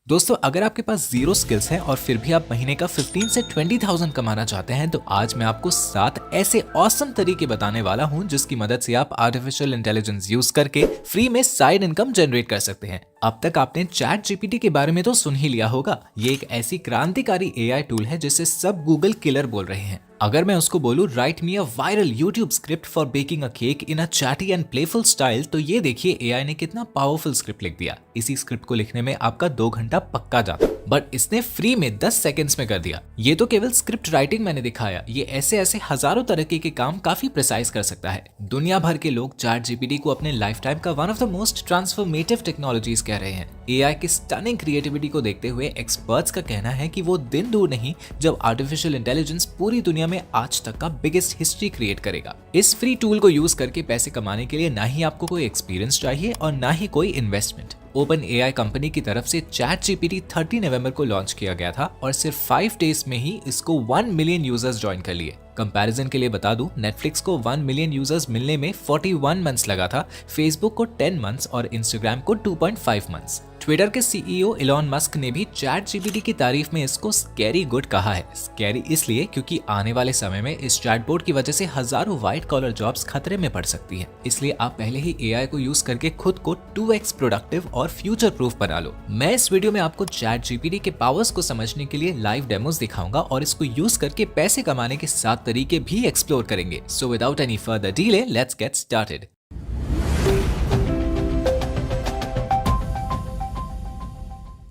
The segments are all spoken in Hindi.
दोस्तों, अगर आपके पास जीरो स्किल्स हैं और फिर भी आप महीने का 15 से 20,000 कमाना चाहते हैं तो आज मैं आपको 7 ऐसे ऑसम तरीके बताने वाला हूं जिसकी मदद से आप आर्टिफिशियल इंटेलिजेंस यूज करके फ्री में साइड इनकम जनरेट कर सकते हैं। अब तक आपने चैट जीपीटी के बारे में तो सुन ही लिया होगा। ये एक ऐसी क्रांतिकारी एआई टूल है जिसे सब गूगल किलर बोल रहे हैं। अगर मैं उसको बोलूं right me a viral YouTube script for baking a cake in a chatty and playful style, तो ये देखिए एआई ने कितना पावरफुल स्क्रिप्ट लिख दिया। इसी स्क्रिप्ट को लिखने में आपका 2 घंटा पक्का जाता, बट इसने फ्री में 10 सेकंड्स में कर दिया। ये तो केवल स्क्रिप्ट राइटिंग मैंने दिखाया, ये ऐसे ऐसे हजारों तरीके के काम काफी प्रिसाइज कर सकता है। दुनिया भर के लोग चैट जीपीटी को अपने लाइफ टाइम का one of the most transformative technologies कह रहे हैं। एआई की स्टनिंग क्रिएटिविटी को देखते हुए एक्सपर्ट्स का कहना है कि वो दिन दूर नहीं जब आर्टिफिशियल इंटेलिजेंस पूरी दुनिया में आज तक का बिगेस्ट हिस्ट्री क्रिएट करेगा। इस फ्री टूल को यूज करके पैसे कमाने के लिए ना ही आपको कोई एक्सपीरियंस चाहिए और ना ही कोई इन्वेस्टमेंट। ओपन एआई कंपनी की तरफ से चैट जीपीटी 30 नवंबर को लॉन्च किया गया था और सिर्फ 5 डेज में ही इसको 1 मिलियन यूजर्स ज्वाइन कर लिए। कंपैरिजन के लिए बता दूं, नेटफ्लिक्स को 1 मिलियन यूजर्स मिलने में 41 मंथ्स लगा था, फेसबुक को 10 मंथ्स और इंस्टाग्राम को 2.5 मंथ्स। ट्विटर के सीईओ इलॉन मस्क ने भी चैट जीपीटी की तारीफ में इसको स्कैरी गुड कहा है। स्कैरी इसलिए क्योंकि आने वाले समय में इस चैटबॉट की वजह से हजारों व्हाइट कॉलर जॉब्स खतरे में पड़ सकती हैं। इसलिए आप पहले ही एआई को यूज करके खुद को 2x प्रोडक्टिव और फ्यूचर प्रूफ बना लो। मैं इस वीडियो में आपको चैट जीपीटी के पावर्स को समझने के लिए लाइव डेमोस दिखाऊंगा और इसको यूज करके पैसे कमाने के 7 तरीके भी एक्सप्लोर करेंगे। So without any further delay, let's get started.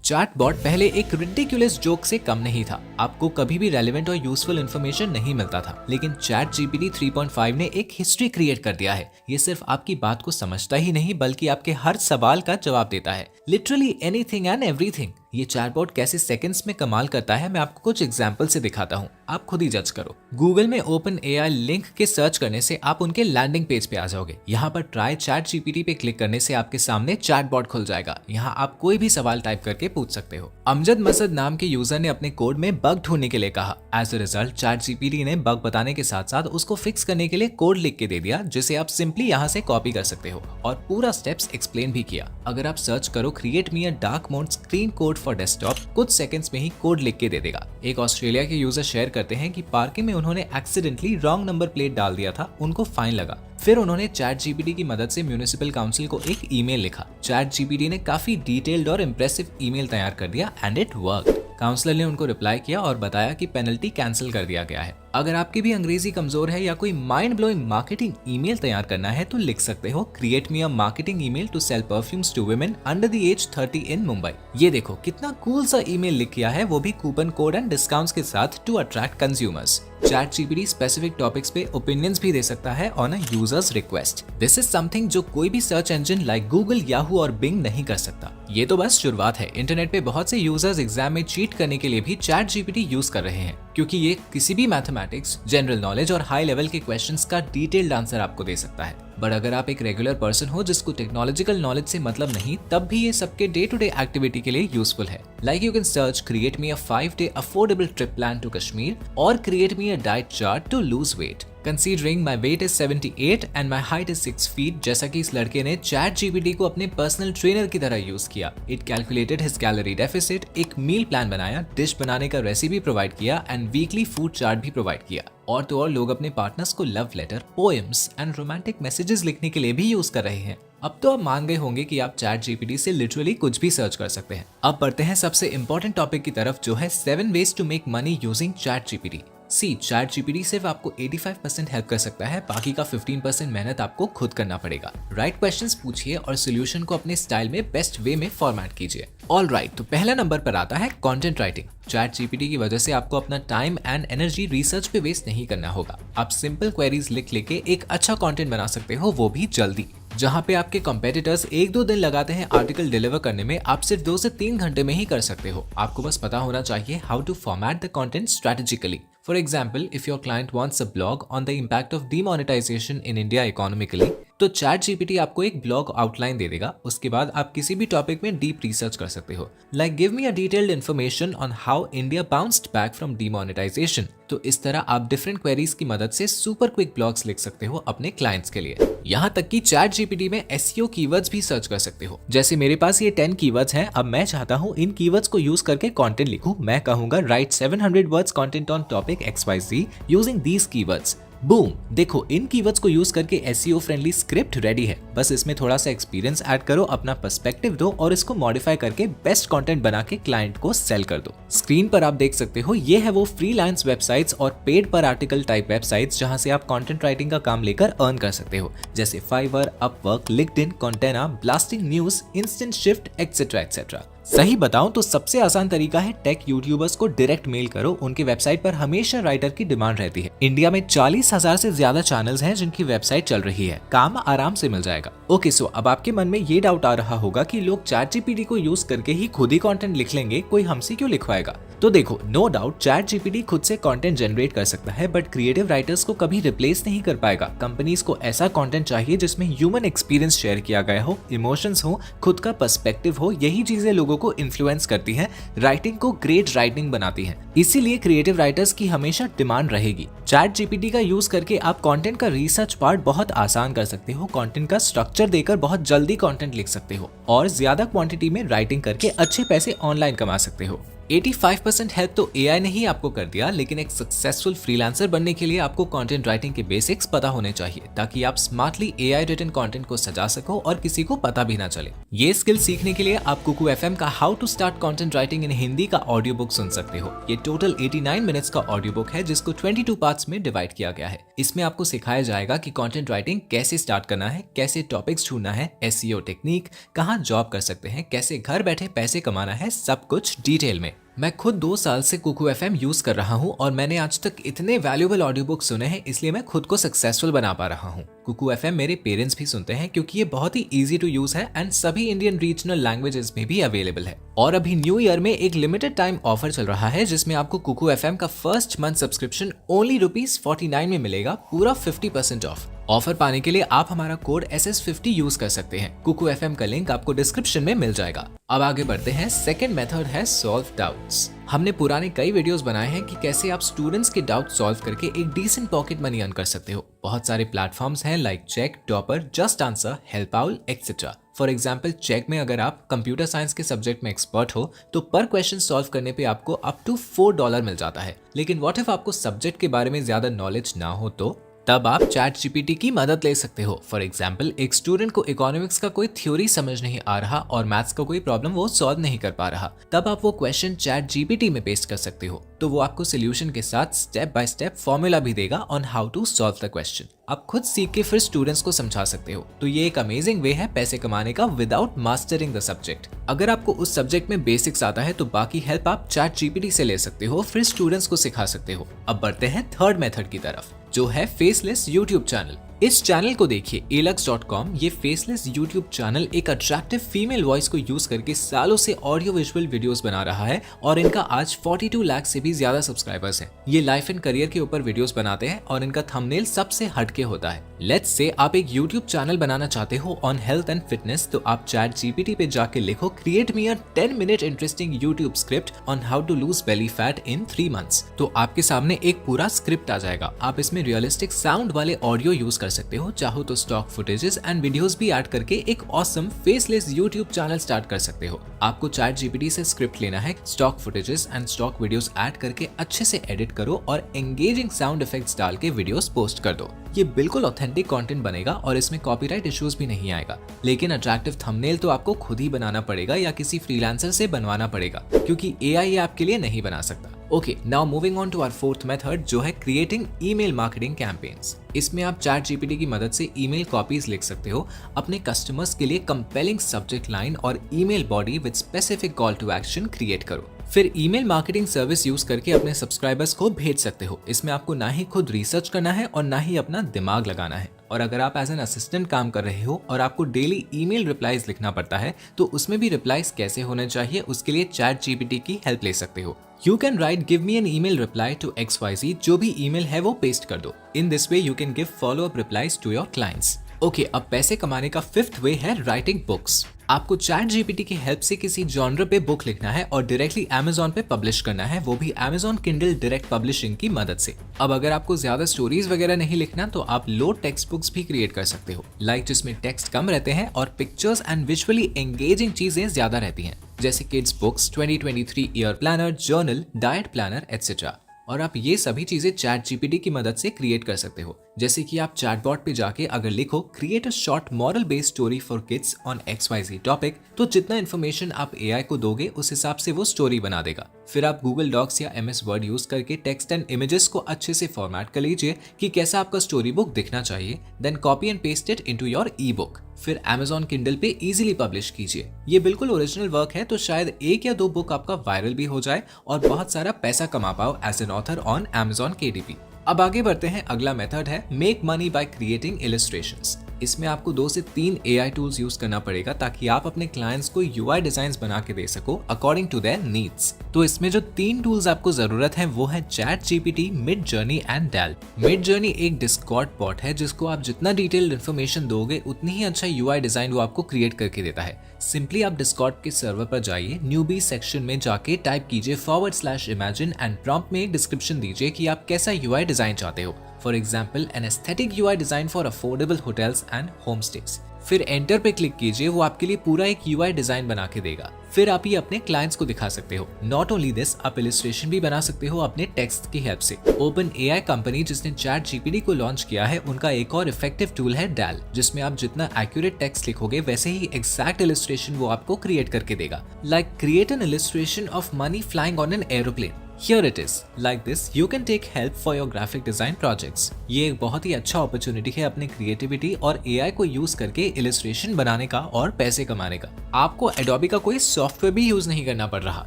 Chatbot पहले एक रिडिकुलस जोक से कम नहीं था। आपको कभी भी रेलेवेंट और यूजफुल इन्फॉर्मेशन नहीं मिलता था, लेकिन चैट जीपीटी 3.5 ने एक हिस्ट्री क्रिएट कर दिया है। ये सिर्फ आपकी बात को समझता ही नहीं बल्कि आपके हर सवाल का जवाब देता है, लिटरली एनीथिंग एंड एवरीथिंग। ये चैटबॉट कैसे सेकंड्स में कमाल करता है मैं आपको कुछ एग्जांपल से दिखाता हूँ, आप खुद ही जज करो। गूगल में ओपन एआई लिंक के सर्च करने से आप उनके लैंडिंग पेज पे आ जाओगे। यहाँ पर ट्राई चैट जीपीटी पे क्लिक करने से आपके सामने चैटबॉट खुल जाएगा। यहाँ आप कोई भी सवाल टाइप करके पूछ सकते हो। अमजद मसद नाम के यूजर ने अपने कोड में बग ढूंढने के लिए कहा। As a result ChatGPT ने बग बताने के साथ साथ उसको फिक्स करने के लिए कोड लिख के दे दिया, जिसे आप सिंपली यहाँ से कॉपी कर सकते हो और पूरा स्टेप्स एक्सप्लेन भी किया। अगर आप सर्च करो create me a dark mode screen code for desktop, कुछ सेकंड्स में ही कोड लिख के दे देगा। एक ऑस्ट्रेलिया के यूजर शेयर करते हैं कि पार्किंग में उन्होंने एक्सीडेंटली रॉन्ग नंबर प्लेट डाल दिया था, उनको फाइन लगा। फिर उन्होंने चैट जीपीटी की मदद से म्युनिसिपल काउंसिल को एक ईमेल लिखा। चैट जीपीटी ने काफी डिटेल्ड और इंप्रेसिव ईमेल तैयार कर दिया एंड इट वर्कड। काउंसलर ने उनको रिप्लाई किया और बताया कि पेनल्टी कैंसिल कर दिया गया है। अगर आपकी भी अंग्रेजी कमजोर है या कोई माइंड ब्लोइंग मार्केटिंग ईमेल तैयार करना है तो लिख सकते हो create me a marketing email to sell perfumes to women under the age 30 in Mumbai. ये देखो कितना कूल सा ईमेल लिख किया है, वो भी कूपन कोड एंड डिस्काउंट्स के साथ to attract consumers. ChatGPT specific topics पे ओपिनियंस भी दे सकता है on a user's request. This is something जो कोई भी search engine like Google, Yahoo और बिंग नहीं कर सकता। ये तो बस शुरुआत है। इंटरनेट पे बहुत से यूजर्स एग्जाम में चीट करने के लिए भी चैट जीपीटी यूज कर रहे हैं, क्योंकि ये किसी भी मैथमेटिक्स, जनरल नॉलेज और हाई लेवल के क्वेश्चंस का डिटेल्ड आंसर आपको दे सकता है। बट अगर आप एक रेगुलर पर्सन हो जिसको टेक्नोलॉजिकल नॉलेज से मतलब नहीं, तब भी ये सबके डे टू डे एक्टिविटी के लिए यूजफुल है। Like you can search create me a 5-day affordable trip plan to Kashmir और create me a diet chart to lose weight. Considering my weight is 78 and my height is 6 feet, जैसा कि इस लड़के ने चैट जीपीटी को अपने पर्सनल ट्रेनर की तरह यूज किया। It calculated his calorie deficit, एक मील प्लान बनाया, डिश बनाने का रेसिपी प्रोवाइड किया एंड वीकली फूड चार्ट भी प्रोवाइड किया। और तो और लोग अपने पार्टनर्स को love letter, poems and romantic messages लिखने के लिए भी यूज कर रहे हैं। अब तो आप मान गए होंगे कि आप चैट जीपीटी से लिटरली कुछ भी सर्च कर सकते हैं। अब बढ़ते हैं सबसे इंपॉर्टेंट टॉपिक की तरफ, जो है 7 ways to make money using ChatGPT. ChatGPT सिर्फ आपको 85% हेल्प कर सकता है, बाकी का 15% मेहनत आपको खुद करना पड़ेगा। राइट क्वेश्चंस पूछिए और सोल्यूशन को अपने स्टाइल में बेस्ट वे में फॉर्मेट कीजिए। ऑल राइट, तो पहला नंबर पर आता है कंटेंट राइटिंग। चैट जीपीटी की वजह से आपको अपना टाइम एंड एनर्जी रिसर्च पे वेस्ट नहीं करना होगा। आप सिंपल क्वेरीज लिख लेके एक अच्छा कंटेंट बना सकते हो, वो भी जल्दी। जहाँ पे आपके कंपेटिटर्स 1-2 दिन लगाते हैं आर्टिकल डिलीवर करने में, आप सिर्फ 2 से 3 घंटे में ही कर सकते हो। आपको बस पता होना चाहिए how to format the content strategically. For example, if your client wants a blog on the impact of demonetization in India economically, तो चैट जीपीटी आपको एक ब्लॉग आउटलाइन दे देगा, उसके बाद आप किसी भी टॉपिक में डीप रिसर्च कर सकते हो, like give me a detailed information on how India bounced back from demonetisation. तो इस तरह आप डिफरेंट क्वेरीज की मदद से सुपर क्विक ब्लॉग्स लिख सकते हो अपने क्लाइंट्स के लिए। यहाँ तक कि चैट जीपीटी में एसईओ कीवर्ड्स भी सर्च कर सकते हो। जैसे मेरे पास ये 10 कीवर्ड्स हैं, अब मैं चाहता हूँ इन कीवर्ड्स को यूज करके कंटेंट लिखूं। मैं कहूंगा right 700 words content on topic XYZ using these keywords. Boom, देखो इन कीवर्ड्स को यूज करके एसईओ फ्रेंडली स्क्रिप्ट रेडी है। बस इसमें थोड़ा सा एक्सपीरियंस ऐड करो, अपना पर्सपेक्टिव दो और इसको मॉडिफाई करके बेस्ट कंटेंट बना के क्लाइंट को सेल कर दो। स्क्रीन पर आप देख सकते हो, ये है वो फ्रीलांस वेबसाइट्स और पेड पर आर्टिकल टाइप वेबसाइट्स जहां से आप कंटेंट राइटिंग का काम लेकर अर्न कर सकते हो, जैसे Fiverr, Upwork, LinkedIn, Contena, Blasting News, Instant Shift, etcetera etcetera. सही बताऊं तो सबसे आसान तरीका है टेक यूट्यूबर्स को डायरेक्ट मेल करो। उनकी वेबसाइट पर हमेशा राइटर की डिमांड रहती है। इंडिया में 40,000 से ज्यादा चैनल्स हैं जिनकी वेबसाइट चल रही है, काम आराम से मिल जाएगा। ओके, सो अब आपके मन में ये डाउट आ रहा होगा कि लोग चैट जीपीटी को यूज करके ही खुद ही कंटेंट लिख लेंगे, कोई हमसे क्यों लिखवाएगा? तो देखो, नो डाउट चैट जीपीटी खुद से कंटेंट जनरेट कर सकता है, बट क्रिएटिव राइटर्स को कभी रिप्लेस नहीं कर पाएगा। कंपनीज को ऐसा कंटेंट चाहिए जिसमें ह्यूमन एक्सपीरियंस शेयर किया गया हो, इमोशंस हो, खुद का पर्सपेक्टिव हो। यही चीजें लोगों को इन्फ्लुएंस करती हैं, राइटिंग को ग्रेट राइटिंग बनाती हैं। इसीलिए क्रिएटिव राइटर्स की हमेशा डिमांड रहेगी। चैट जीपीटी का यूज करके आप कंटेंट का रिसर्च पार्ट बहुत आसान कर सकते हो, कंटेंट का स्ट्रक्चर देकर बहुत जल्दी कंटेंट लिख सकते हो और ज्यादा क्वांटिटी में राइटिंग करके अच्छे पैसे ऑनलाइन कमा सकते हो। 85% हेल्प तो एआई ने ही आपको कर दिया, लेकिन एक सक्सेसफुल फ्रीलांसर बनने के लिए आपको कंटेंट राइटिंग के बेसिक्स पता होने चाहिए, ताकि आप स्मार्टली एआई रिटन कंटेंट को सजा सको और किसी को पता भी ना चले। ये स्किल सीखने के लिए आप कुकू एफएम का how to start content writing in Hindi का ऑडियो बुक सुन सकते हो। ये टोटल 89 मिनट्स का ऑडियो बुक है, जिसको 22 पार्ट्स में डिवाइड किया गया है। इसमें आपको सिखाया जाएगा कि कंटेंट राइटिंग कैसे स्टार्ट करना है, कैसे टॉपिक्स ढूंढना है, एसईओ टेक्निक, कहाँ जॉब कर सकते हैं, कैसे घर बैठे पैसे कमाना है, सब कुछ डिटेल में। मैं खुद 2 साल से कुकू एफएम यूज कर रहा हूँ और मैंने आज तक इतने वैल्यूएबल ऑडियो बुक सुने हैं, इसलिए मैं खुद को सक्सेसफुल बना पा रहा हूँ। कुकू एफएम मेरे पेरेंट्स भी सुनते हैं क्योंकि ये बहुत ही इजी टू यूज है एंड सभी इंडियन रीजनल लैंग्वेजेस में भी अवेलेबल है। और अभी न्यू ईयर में एक लिमिटेड टाइम ऑफर चल रहा है, जिसमें आपको कुकू एफएम का फर्स्ट मंथ सब्सक्रिप्शन ओनली ₹49 में मिलेगा, पूरा 50% ऑफ। ऑफर पाने के लिए आप हमारा कोड SS50 यूज कर सकते हैं। कुकू एफएम का लिंक आपको डिस्क्रिप्शन में मिल जाएगा। अब आगे बढ़ते हैं। सेकंड मेथड है सॉल्व डाउट्स। हमने पुराने कई वीडियोस बनाए हैं कि कैसे आप स्टूडेंट्स के डाउट सॉल्व करके एक डिसेंट पॉकेट मनी अर्न कर सकते हो। बहुत सारे प्लेटफॉर्म्स हैं like Chegg, Toppr, JustAnswer, help out, etcetera. For example, Chegg में अगर आप कंप्यूटर साइंस के सब्जेक्ट में एक्सपर्ट हो तो पर क्वेश्चन सॉल्व करने पे आपको अप टू $4 मिल जाता है। लेकिन व्हाट इफ आपको सब्जेक्ट के बारे में ज्यादा नॉलेज ना हो, तो तब आप चैट जीपीटी की मदद ले सकते हो। फॉर एग्जाम्पल, एक स्टूडेंट को इकोनॉमिक्स का कोई थ्योरी समझ नहीं आ रहा और मैथ्स का कोई प्रॉब्लम वो सॉल्व नहीं कर पा रहा, तब आप वो क्वेश्चन चैट जीपीटी में पेस्ट कर सकते हो, तो वो आपको सोल्यूशन के साथ स्टेप बाय स्टेप फॉर्मूला भी देगा on how to solve the question. आप खुद सीख के फिर स्टूडेंट्स को समझा सकते हो। तो ये एक अमेजिंग वे है पैसे कमाने का विदाउट मास्टरिंग द सब्जेक्ट। अगर आपको उस सब्जेक्ट में बेसिक्स आता है तो बाकी हेल्प आप चैट जीपीटी से ले सकते हो, फिर स्टूडेंट्स को सिखा सकते हो। अब बढ़ते हैं थर्ड मेथड की तरफ, जो है फेसलेस यूट्यूब चैनल। इस चैनल को देखिए, alux.com। ये फेसलेस यूट्यूब चैनल एक अट्रैक्टिव फीमेल वॉइस को यूज करके सालों से ऑडियो विजुअल वीडियोस बना रहा है और इनका आज 42 लाख से भी ज्यादा सब्सक्राइबर्स हैं। ये लाइफ एंड करियर के ऊपर वीडियोस बनाते हैं और इनका थंबनेल सबसे हटके होता है। लेट्स से आप एक यूट्यूब चैनल बनाना चाहते हो ऑन हेल्थ एंड फिटनेस, तो आप चैट जीपीटी पे जाके लिखो create me a 10 minute interesting YouTube script on how to lose belly fat in 3 months. तो आपके सामने एक पूरा स्क्रिप्ट आ जाएगा। आप इसमें रियलिस्टिक साउंड वाले ऑडियो यूज कर सकते हो, चाहो तो स्टॉक फुटेजेस एंड वीडियोस भी ऐड करके एक awesome faceless YouTube channel start कर सकते हो। आपको चैट जीपीटी से स्क्रिप्ट लेना है, stock footages and stock videos add करके अच्छे से एडिट करो और एंगेजिंग साउंड इफेक्ट्स डाल के वीडियोस पोस्ट कर दो। ये बिल्कुल ऑथेंटिक कंटेंट बनेगा और इसमें कॉपीराइट इश्यूज भी नहीं आएगा। लेकिन अट्रैक्टिव थंबनेल तो आपको खुद ही बनाना पड़ेगा या किसी फ्रीलांसर से बनवाना पड़ेगा, क्योंकि एआई आपके लिए नहीं बना सकता। OK, now moving on to our fourth method, जो है क्रिएटिंग ईमेल मार्केटिंग कैंपेन्स। इसमें आप चैट जीपीटी की मदद से ईमेल कॉपीज लिख सकते हो, अपने कस्टमर्स के लिए कंपेलिंग सब्जेक्ट लाइन और email body with specific call to action create करो। फिर ईमेल मार्केटिंग सर्विस यूज करके अपने सब्सक्राइबर्स को भेज सकते हो। इसमें आपको ना ही खुद रिसर्च करना है और ना ही अपना दिमाग लगाना है। और अगर आप एज एन असिस्टेंट काम कर रहे हो और आपको डेली ईमेल रिप्लाईज लिखना पड़ता है, तो उसमें भी रिप्लाईज कैसे होने चाहिए उसके लिए चैट जीपीटी की हेल्प ले सकते हो। You can write give me an email reply to XYZ, जो भी ईमेल है वो पेस्ट कर दो। In this way you can give follow up replies to your clients. Okay, अब पैसे कमाने का फिफ्थ वे है राइटिंग बुक्स। आपको चैट जीपीटी की हेल्प से किसी जॉनर पे बुक लिखना है और डायरेक्टली अमेजोन पे पब्लिश करना है, वो भी अमेजोन किंडल डायरेक्ट पब्लिशिंग की मदद से। अब अगर आपको ज्यादा स्टोरीज वगैरह नहीं लिखना तो आप लो टेक्स्ट बुक्स भी क्रिएट कर सकते हो, जिसमें टेक्स्ट कम रहते हैं और पिक्चर्स एंड विजुअली एंगेजिंग चीजें ज्यादा रहती हैं, जैसे kids books, 2023 year planner, journal, diet planner etcetera. और आप ये सभी चीजें चैट जीपीटी की मदद से क्रिएट कर सकते हो। जैसे कि आप चैटबॉट पे जाके अगर लिखो create a short moral based story for kids on XYZ topic, तो जितना इन्फॉर्मेशन आप एआई को दोगे उस हिसाब से वो स्टोरी बना देगा। फिर आप गूगल डॉक्स या MS वर्ड यूज करके टेक्स्ट एंड इमेजेस को अच्छे से फॉर्मेट कर लीजिए कि कैसा आपका स्टोरी बुक दिखना चाहिए, then copy and paste it into your e book. फिर Amazon Kindle पे इजीली पब्लिश कीजिए। ये बिल्कुल ओरिजिनल वर्क है, तो शायद 1 या 2 बुक आपका वायरल भी हो जाए और बहुत सारा पैसा कमा पाओ as an author on Amazon KDP। अब आगे बढ़ते हैं। अगला मेथड है make money by creating illustrations. इसमें आपको 2 से 3 AI टूल्स यूज करना पड़ेगा ताकि आप अपने क्लाइंट्स को UI डिजाइन्स बना के दे सको अकॉर्डिंग टू देयर नीड्स। तो इसमें जो 3 टूल्स आपको जरूरत है वो है ChatGPT, Midjourney and DALLE. Midjourney एक डिस्कॉर्ड बॉट है जिसको आप जितना डिटेल्ड इन्फॉर्मेशन दोगे उतनी ही अच्छा UI डिजाइन वो आपको क्रिएट करके देता है। सिंपली आप डिस्कॉर्ड के सर्वर पर जाइए, न्यूबी सेक्शन में जाके टाइप कीजिए /imagine एंड प्रॉम्प्ट में डिस्क्रिप्शन दीजिए कि आप कैसा UI डिजाइन चाहते हो। For example an aesthetic UI design for affordable hotels and home stage. फिर एंटर पे क्लिक कीजिए, वो आपके लिए पूरा एक UI डिजाइन बना के देगा। फिर आप ये अपने क्लाइंट्स को दिखा सकते हो। नॉट ओनली दिस, आप इलस्ट्रेशन भी बना सकते हो अपने टेक्स्ट की हेल्प से। ओपन AI कंपनी जिसने चैट जीपीटी को लॉन्च किया है, उनका एक और इफेक्टिव टूल है डेल, जिसमें आप जितना एक्यूरेट टेक्स्ट लिखोगे वैसे ही एग्जैक्ट इलस्ट्रेशन वो आपको क्रिएट करके देगा। Like create an illustration of money flying on an aeroplane. Here it is. Like this, you can take help for your graphic design projects. ये एक बहुत ही अच्छा अपॉर्चुनिटी है अपने क्रिएटिविटी और AI को यूज करके इलस्ट्रेशन बनाने का और पैसे कमाने का। आपको Adobe का कोई सॉफ्टवेयर भी यूज नहीं करना पड़ रहा,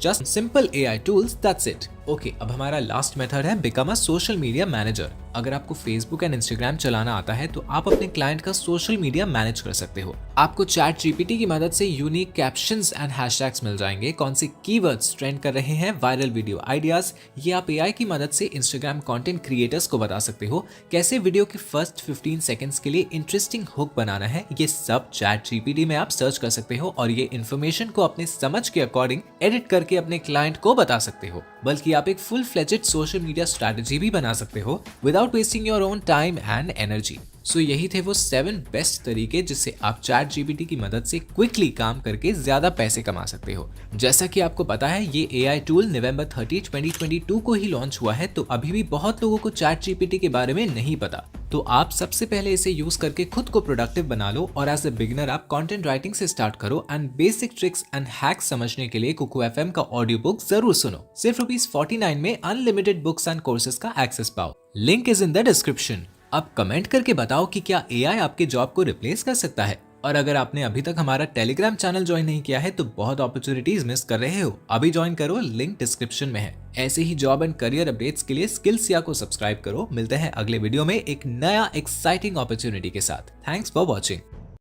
just simple AI tools, that's it. Okay, अब हमारा लास्ट मेथड है become a social media manager. अगर आपको फेसबुक एंड इंस्टाग्राम चलाना आता है तो आप अपने क्लाइंट का सोशल मीडिया मैनेज कर सकते हो। आपको चैट जीपीटी की मदद से यूनिक कैप्शंस एंड हैशटैग्स मिल जाएंगे, कौन से कीवर्ड्स ट्रेंड कर रहे हैं, वायरल वीडियो आइडियाज। ये आप AI की मदद से इंस्टाग्राम कंटेंट क्रिएटर्स को बता सकते हो कैसे वीडियो के फर्स्ट 15 सेकंड्स के लिए इंटरेस्टिंग हुक बनाना है। ये सब चैट जीपीटी में आप सर्च कर सकते हो और ये इन्फॉर्मेशन को अपने समझ के अकॉर्डिंग एडिट करके अपने क्लाइंट को बता सकते हो। बल्कि आप एक full fledged social media strategy भी बना सकते हो without wasting your own time and energy. So यही थे वो 7 बेस्ट तरीके जिससे आप चैट जीपीटी की मदद से क्विकली काम करके ज्यादा पैसे कमा सकते हो। जैसा कि आपको पता है ये AI टूल नवंबर 30, 2022 को ही लॉन्च हुआ है, तो अभी भी बहुत लोगों को चैट जीपीटी के बारे में नहीं पता। तो आप सबसे पहले इसे यूज करके खुद को प्रोडक्टिव बना लो और एज ए बिगिनर आप कंटेंट राइटिंग से स्टार्ट करो and basic tricks and hacks समझने के लिए कुकू FM का ऑडियो बुक जरूर सुनो। सिर्फ ₹49 में अनलिमिटेड बुक्स एंड कोर्सेज का एक्सेस पाओ। Link is in the description. अब कमेंट करके बताओ कि क्या AI आपके जॉब को रिप्लेस कर सकता है। और अगर आपने अभी तक हमारा टेलीग्राम चैनल ज्वाइन नहीं किया है तो बहुत अपॉर्चुनिटीज मिस कर रहे हो, अभी ज्वाइन करो, लिंक डिस्क्रिप्शन में है। ऐसे ही जॉब एंड करियर अपडेट्स के लिए स्किल्स को सब्सक्राइब करो। मिलते हैं अगले वीडियो में एक नया एक्साइटिंग अपॉर्चुनिटी के साथ। Thanks for watching.